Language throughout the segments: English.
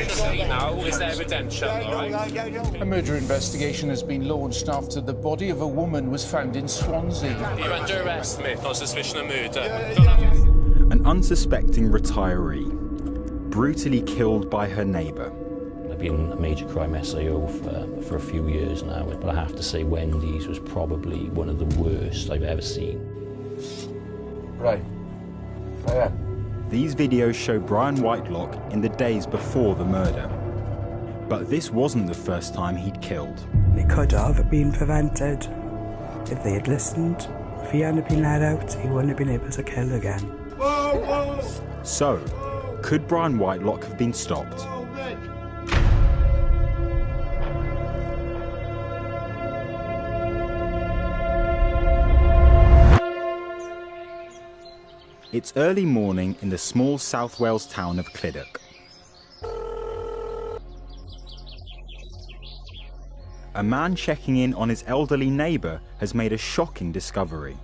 say now is evidential, all right? A murder investigation has been launched after the body of a woman was found in Swansea. You're under arrest, mate, on suspicion of murder. An unsuspecting retiree, brutally killed by her neighbour. I've been a major crime SIO for a few years now, but I have to say Wendy's was probably one of the worst I've ever seen. Right. Oh, yeah. These videos show Brian Whitelock in the days before the murder. But this wasn't the first time he'd killed. It could have been prevented. If they had listened, if he hadn't been let out, he wouldn't have been able to kill again. Whoa, whoa. So, could Brian Whitelock have been stopped? It's early morning in the small South Wales town of Clydach. A man checking in on his elderly neighbour has made a shocking discovery.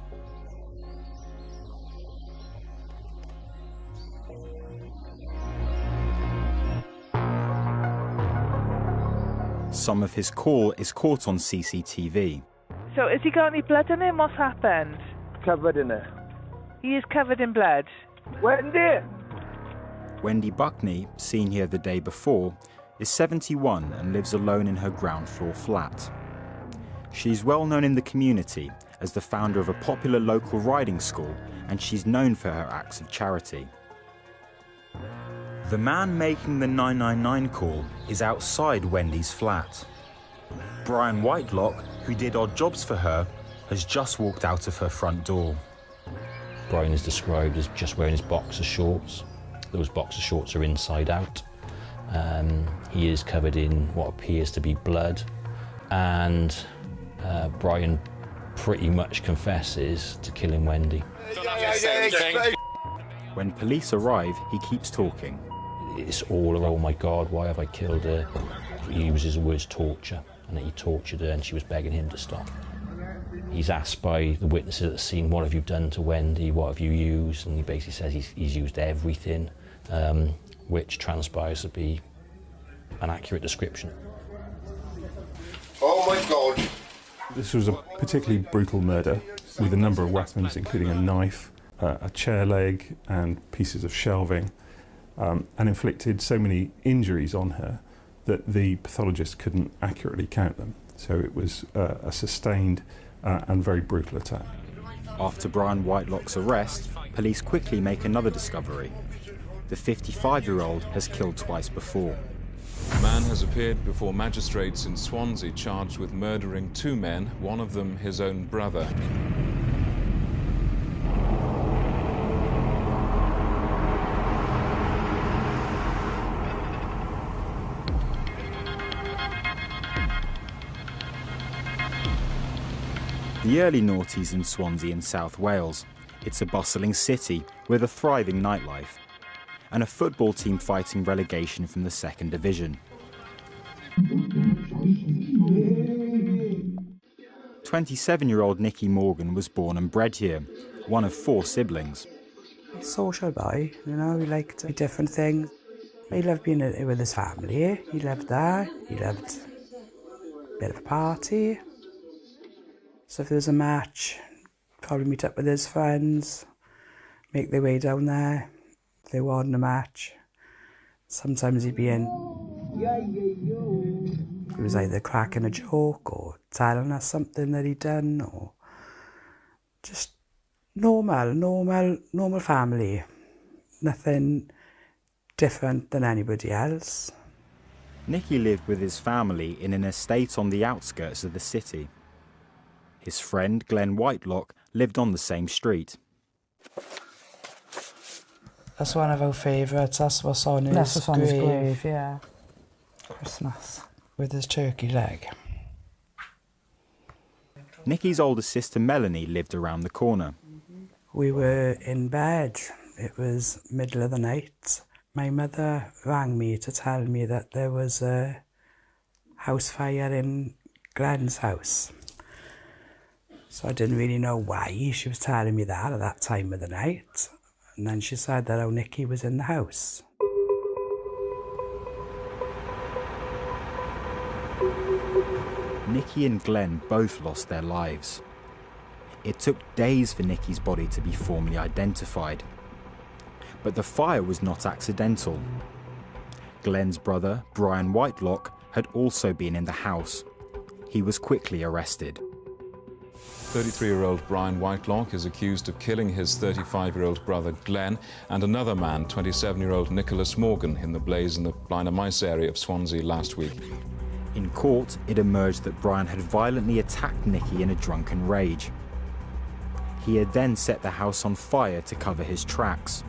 Some of his call is caught on CCTV. So has he got any blood on him? What's happened? Covered in it. He is covered in blood. Wendy! Wendy Buckney, seen here the day before, is 71 and lives alone in her ground floor flat. She's well known in the community as the founder of a popular local riding school, and she's known for her acts of charity. The man making the 999 call is outside Wendy's flat. Brian Whitelock, who did odd jobs for her, has just walked out of her front door. Brian is described as just wearing his boxer shorts. Those boxer shorts are inside out. He is covered in what appears to be blood, and Brian pretty much confesses to killing Wendy. When police arrive, he keeps talking. It's all around, oh my God, why have I killed her? He uses the words torture, and that he tortured her and she was begging him to stop. He's asked by the witnesses at the scene, what have you done to Wendy, what have you used? And he basically says he's used everything, which transpires to be an accurate description. Oh my God. This was a particularly brutal murder with a number of weapons, including a knife, a chair leg and pieces of shelving, and inflicted so many injuries on her that the pathologist couldn't accurately count them. So it was a sustained and very brutal attack. After Brian Whitelock's arrest, police quickly make another discovery. The 55-year-old has killed twice before. A man has appeared before magistrates in Swansea charged with murdering two men, one of them his own brother. The early noughties in Swansea in South Wales. It's a bustling city with a thriving nightlife and a football team fighting relegation from the second division. 27-year-old Nicky Morgan was born and bred here, one of 4 siblings. Social boy, you know, he liked different things. He loved being with his family. He loved that. He loved a bit of a party. So if there was a match, probably meet up with his friends, make their way down there. If they wanted a match, sometimes he'd be in. He was either cracking a joke or telling us something that he'd done, or just normal family. Nothing different than anybody else. Nicky lived with his family in an estate on the outskirts of the city. His friend, Glenn Whitelock, lived on the same street. That's one of our favourites. That's what's on his grave. Yeah. Christmas. With his turkey leg. Nicky's older sister, Melanie, lived around the corner. We were in bed. It was middle of the night. My mother rang me to tell me that there was a house fire in Glenn's house. So I didn't really know why she was telling me that at that time of the night. And then she said that Nicky was in the house. Nikki and Glenn both lost their lives. It took days for Nikki's body to be formally identified. But the fire was not accidental. Glenn's brother, Brian Whitelock, had also been in the house. He was quickly arrested. 33-year-old Brian Whitelock is accused of killing his 35-year-old brother Glenn and another man, 27-year-old Nicholas Morgan, in the blaze in the Blind Mice area of Swansea last week. In court, it emerged that Brian had violently attacked Nicky in a drunken rage. He had then set the house on fire to cover his tracks.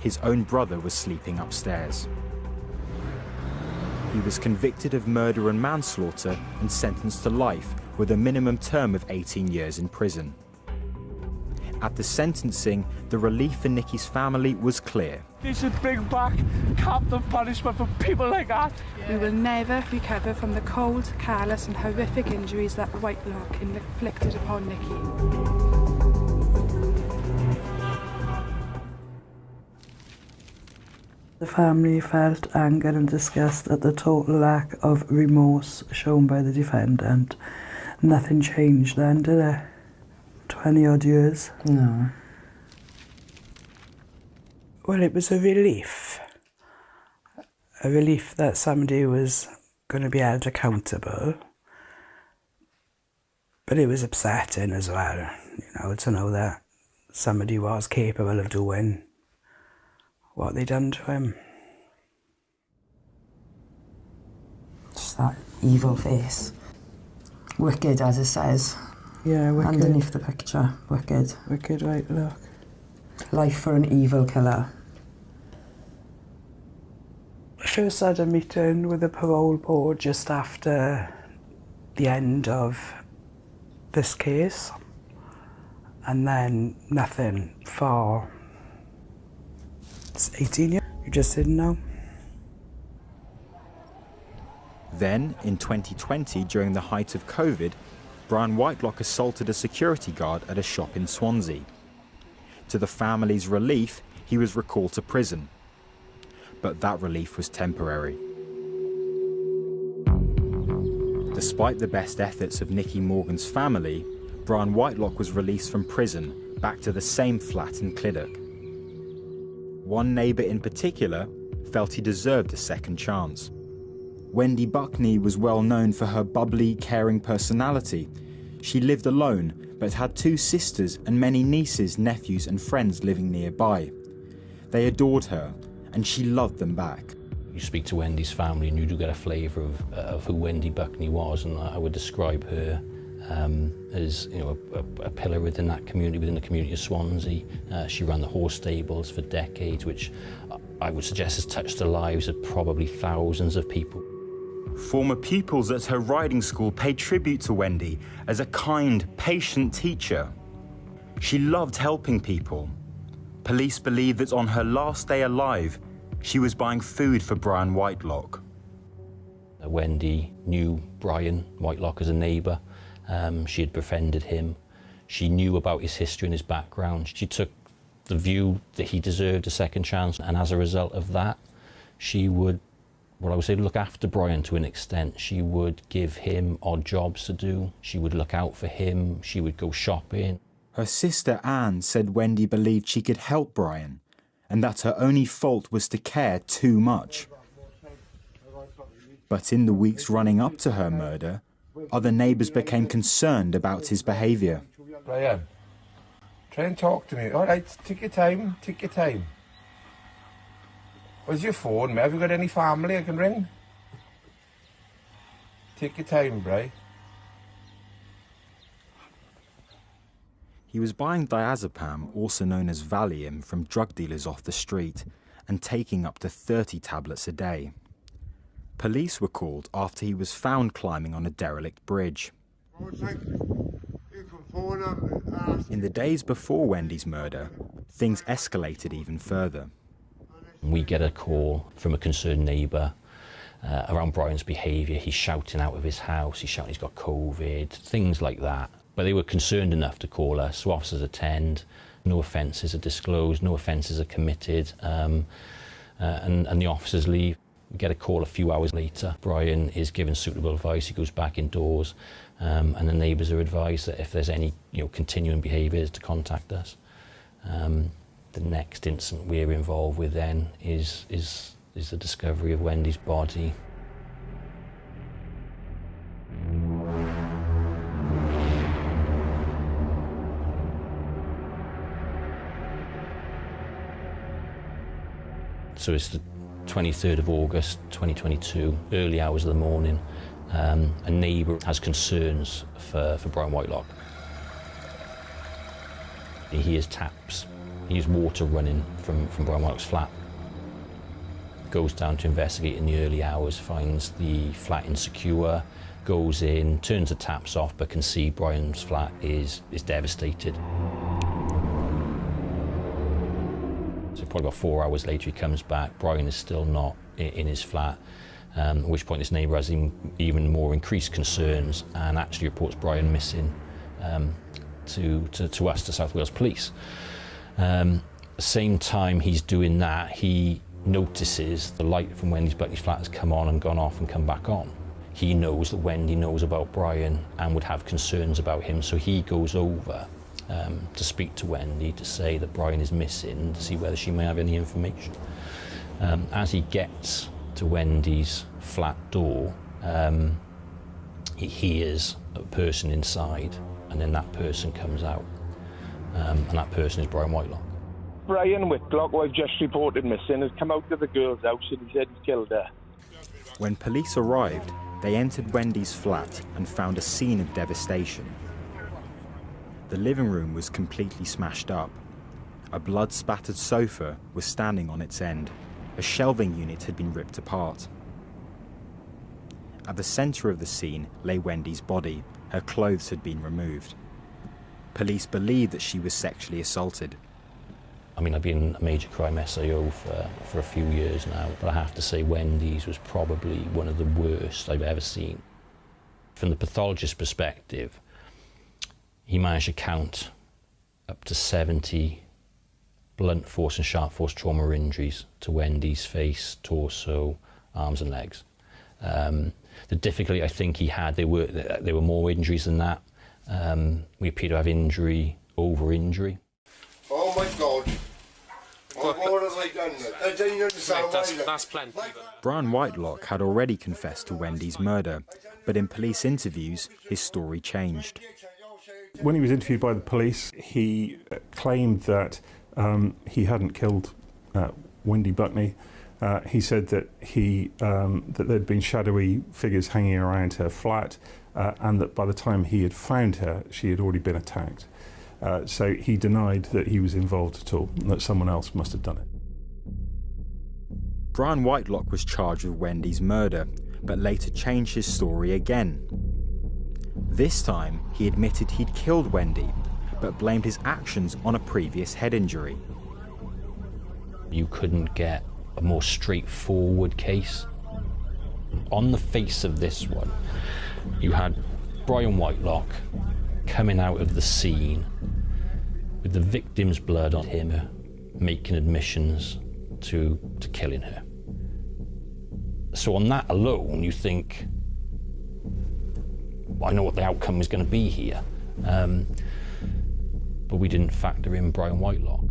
His own brother was sleeping upstairs. He was convicted of murder and manslaughter and sentenced to life with a minimum term of 18 years in prison. At the sentencing, the relief for Nicky's family was clear. They should bring back capital punishment for people like that. We will never recover from the cold, careless and horrific injuries that Whitelock inflicted upon Nicky. The family felt anger and disgust at the total lack of remorse shown by the defendant. Nothing changed then, did it? 20 odd years? No. Well, it was a relief. A relief that somebody was going to be held accountable. But it was upsetting as well, to know that somebody was capable of doing what they done to him. Just that evil face. Wicked, as it says. Yeah, wicked. Underneath the picture, wicked. Wicked, right, look. Life for an evil killer. I first had a meeting with the parole board just after the end of this case. And then nothing for 18 years. You just didn't know. Then, in 2020, during the height of COVID, Brian Whitelock assaulted a security guard at a shop in Swansea. To the family's relief, he was recalled to prison. But that relief was temporary. Despite the best efforts of Nicky Morgan's family, Brian Whitelock was released from prison, back to the same flat in Clydach. One neighbour in particular felt he deserved a second chance. Wendy Buckney was well known for her bubbly, caring personality. She lived alone, but had 2 sisters and many nieces, nephews and friends living nearby. They adored her, and she loved them back. You speak to Wendy's family and you do get a flavour of who Wendy Buckney was, and I would describe her as a pillar within that community, within the community of Swansea. She ran the horse stables for decades, which I would suggest has touched the lives of probably thousands of people. Former pupils at her riding school paid tribute to Wendy as a kind, patient teacher. She loved helping people. Police believe that on her last day alive, she was buying food for Brian Whitelock. Wendy knew Brian Whitelock as a neighbour. She had befriended him. She knew about his history and his background. She took the view that he deserved a second chance, and as a result of that, she would, I would say, look after Brian to an extent. She would give him odd jobs to do. She would look out for him. She would go shopping. Her sister Anne said Wendy believed she could help Brian, and that her only fault was to care too much. But in the weeks running up to her murder, other neighbours became concerned about his behaviour. Brian, try and talk to me. All right, take your time, take your time. Where's your phone, mate? Have you got any family I can ring? Take your time, Brian. He was buying diazepam, also known as Valium, from drug dealers off the street and taking up to 30 tablets a day. Police were called after he was found climbing on a derelict bridge. In the days before Wendy's murder, things escalated even further. We get a call from a concerned neighbour around Brian's behaviour. He's shouting out of his house, he's shouting he's got COVID, things like that. But they were concerned enough to call us, so officers attend, no offences are disclosed, no offences are committed, and the officers leave. We get a call a few hours later. Brian is given suitable advice. He goes back indoors, and the neighbours are advised that if there's any continuing behaviours to contact us. The next incident we're involved with then is the discovery of Wendy's body. So it's the 23rd of August 2022, early hours of the morning. A neighbour has concerns for Brian Whitelock. He hears taps. He hears water running from Brian Whitelock's flat. Goes down to investigate in the early hours, finds the flat insecure, goes in, turns the taps off, but can see Brian's flat is devastated. So probably about 4 hours later he comes back. Brian is still not in his flat, at which point this neighbour has even more increased concerns and actually reports Brian missing to us, to South Wales Police. The same time he's doing that, he notices the light from Wendy's Buckney's flat has come on and gone off and come back on. He knows that Wendy knows about Brian and would have concerns about him, so he goes over to speak to Wendy to say that Brian is missing, to see whether she may have any information. As he gets to Wendy's flat door, he hears a person inside, and then that person comes out, and that person is Brian Whitelock. Brian Whitelock, who I've just reported missing, has come out to the girl's house and he said he killed her. When police arrived, they entered Wendy's flat and found a scene of devastation. The living room was completely smashed up. A blood-spattered sofa was standing on its end. A shelving unit had been ripped apart. At the centre of the scene lay Wendy's body. Her clothes had been removed. Police believe that she was sexually assaulted. I mean, I've been a major crime SIO for a few years now, but I have to say Wendy's was probably one of the worst I've ever seen. From the pathologist's perspective, he managed to count up to 70 blunt force and sharp force trauma injuries to Wendy's face, torso, arms and legs. The difficulty I think he had, there were more injuries than that. We appear to have injury over injury. Oh my God. What have I done? I don't understand why. That's plenty. Brian Whitelock had already confessed to Wendy's murder, but in police interviews, his story changed. When he was interviewed by the police, he claimed that he hadn't killed Wendy Buckney. He said that that there'd been shadowy figures hanging around her flat, and that by the time he had found her, she had already been attacked. So he denied that he was involved at all, and that someone else must have done it. Brian Whitelock was charged with Wendy's murder, but later changed his story again. This time, he admitted he'd killed Wendy, but blamed his actions on a previous head injury. You couldn't get a more straightforward case. On the face of this one, you had Brian Whitelock coming out of the scene with the victim's blood on him, making admissions to killing her. So on that alone, you think, I know what the outcome is going to be here. But we didn't factor in Brian Whitelock.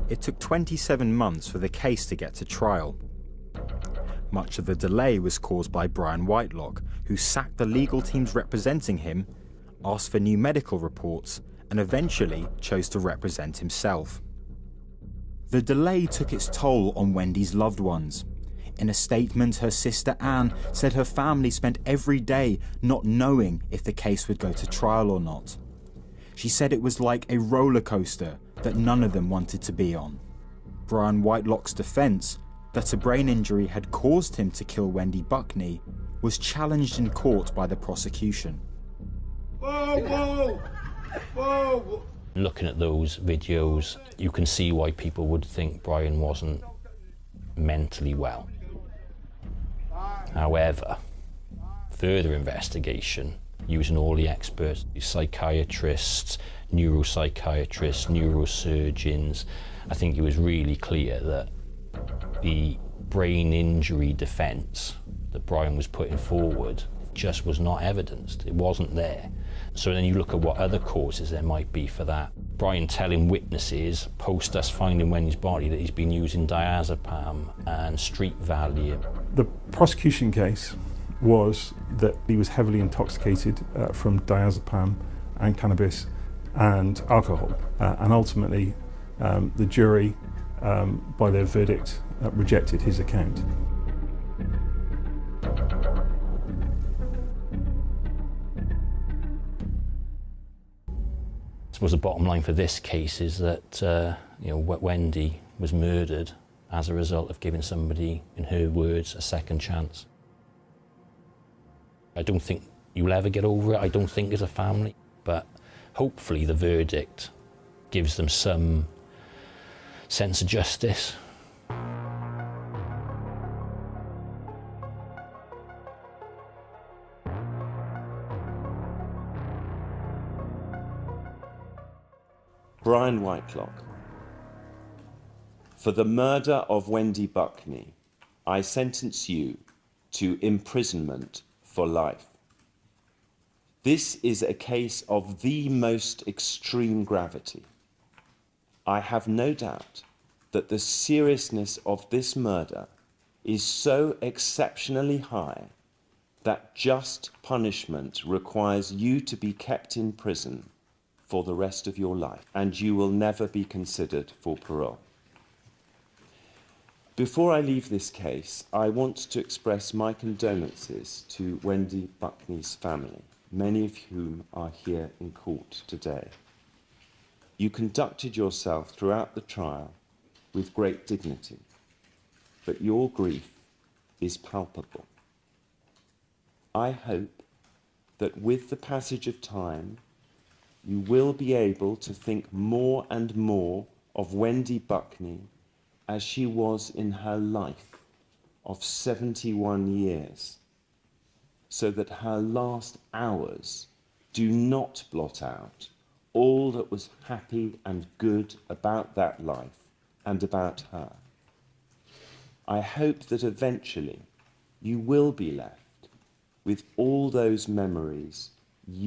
It took 27 months for the case to get to trial. Much of the delay was caused by Brian Whitelock, who sacked the legal teams representing him, asked for new medical reports, and eventually chose to represent himself. The delay took its toll on Wendy's loved ones. In a statement, her sister Anne said her family spent every day not knowing if the case would go to trial or not. She said it was like a roller coaster that none of them wanted to be on. Brian Whitelock's defence, that a brain injury had caused him to kill Wendy Buckney, was challenged in court by the prosecution. Whoa, whoa, whoa. Looking at those videos, you can see why people would think Brian wasn't mentally well. However, further investigation using all the experts, psychiatrists, neuropsychiatrists, neurosurgeons. I think it was really clear that the brain injury defence that Brian was putting forward just was not evidenced. It wasn't there. So then you look at what other causes there might be for that. Brian telling witnesses post us finding Wendy's body that he's been using diazepam and street Valium. The prosecution case was that he was heavily intoxicated from diazepam and cannabis and alcohol, and ultimately the jury, by their verdict, rejected his account. I suppose the bottom line for this case is that Wendy was murdered as a result of giving somebody, in her words, a second chance. I don't think you'll ever get over it, I don't think, as a family, but hopefully the verdict gives them some sense of justice. Brian Whitelock. For the murder of Wendy Buckney, I sentence you to imprisonment for life. This is a case of the most extreme gravity. I have no doubt that the seriousness of this murder is so exceptionally high that just punishment requires you to be kept in prison for the rest of your life, and you will never be considered for parole. Before I leave this case, I want to express my condolences to Wendy Buckney's family, many of whom are here in court today. You conducted yourself throughout the trial with great dignity, but your grief is palpable. I hope that with the passage of time, you will be able to think more and more of Wendy Buckney as she was in her life of 71 years, so that her last hours do not blot out all that was happy and good about that life and about her. I hope that eventually you will be left with all those memories